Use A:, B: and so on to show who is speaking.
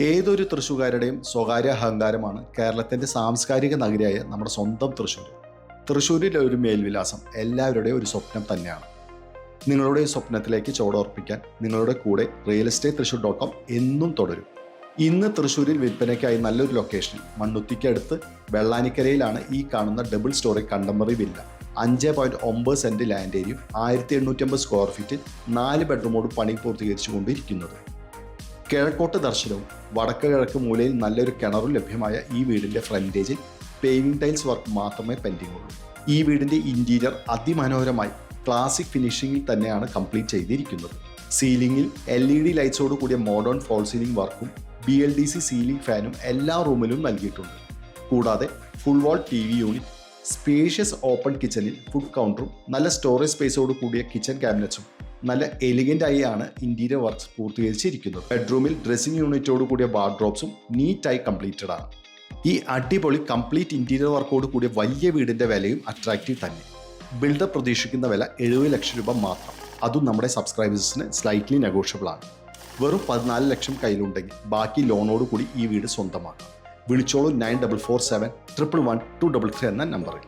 A: ഏതൊരു തൃശ്ശൂകാരുടെയും സ്വകാര്യ അഹങ്കാരമാണ് കേരളത്തിൻ്റെ സാംസ്കാരിക നഗരിയായ നമ്മുടെ സ്വന്തം തൃശ്ശൂർ. തൃശ്ശൂരിലെ ഒരു മേൽവിലാസം എല്ലാവരുടെയും ഒരു സ്വപ്നം തന്നെയാണ്. നിങ്ങളുടെ സ്വപ്നത്തിലേക്ക് ചുവടുറപ്പിക്കാൻ നിങ്ങളുടെ കൂടെ realestate.thrissur.com എന്നും തുടരും. ഇന്ന് തൃശ്ശൂരിൽ വിൽപ്പനയ്ക്കായി നല്ലൊരു ലൊക്കേഷനിൽ മണ്ണുത്തിക്കടുത്ത് വെള്ളാനിക്കരയിലാണ് ഈ കാണുന്ന double storey contemporary villa. 5.9 saint land ഏരിയയും 1850 സ്ക്വയർ ഫീറ്റിൽ 4 ബെഡ്റൂമോട് പണി പൂർത്തീകരിച്ചു കൊണ്ടിരിക്കുന്നത്. കിഴക്കോട്ട് ദർശനവും വടക്ക് കിഴക്ക് മൂലയിൽ നല്ലൊരു കിണറും ലഭ്യമായ ഈ വീടിൻ്റെ ഫ്രണ്ടേജിൽ പേവിംഗ് ടൈൽസ് വർക്ക് മാത്രമേ പെൻഡിംഗ് ഉള്ളൂ. ഈ വീടിൻ്റെ ഇൻറ്റീരിയർ അതിമനോഹരമായി ക്ലാസിക് ഫിനിഷിങ്ങിൽ തന്നെയാണ് കംപ്ലീറ്റ് ചെയ്തിരിക്കുന്നത്. സീലിംഗിൽ LED ലൈറ്റ്സോട് കൂടിയ മോഡേൺ ഫോൾ സീലിംഗ് വർക്കും BLDC സീലിംഗ് ഫാനും എല്ലാ റൂമിലും നൽകിയിട്ടുണ്ട്. കൂടാതെ ഫുൾ വാൾ TV യൂണിറ്റ്, സ്പേഷ്യസ് ഓപ്പൺ കിച്ചണിൽ ഫുഡ് കൗണ്ടറും നല്ല സ്റ്റോറേജ് സ്പേസോട് കൂടിയ കിച്ചൺ ക്യാബിനറ്റ്സും നല്ല എലിഗൻ്റ് ആയി ആണ് ഇൻറ്റീരിയർ വർക്ക്സ് പൂർത്തീകരിച്ചിരിക്കുന്നത്. ബെഡ്റൂമിൽ ഡ്രസ്സിംഗ് യൂണിറ്റോട് കൂടിയ വാർഡ്രോബ്സും നീറ്റായി കംപ്ലീറ്റഡ് ആണ്. ഈ അടിപൊളി കംപ്ലീറ്റ് ഇൻറ്റീരിയർ വർക്കോട് കൂടിയ വലിയ വീടിൻ്റെ വിലയും അട്രാക്റ്റീവ് തന്നെ. ബിൽഡർ പ്രതീക്ഷിക്കുന്ന വില 70 ലക്ഷം രൂപ മാത്രം. അതും നമ്മുടെ സബ്സ്ക്രൈബേഴ്സിന് സ്ലൈറ്റ്ലി നെഗോഷ്യബിൾ ആണ്. വെറും 14 ലക്ഷം കയ്യിലുണ്ടെങ്കിൽ ബാക്കി ലോണോട് കൂടി ഈ വീട് സ്വന്തമാക്കാം. വിളിച്ചോളൂ 9447 111 233 എന്ന നമ്പറിൽ.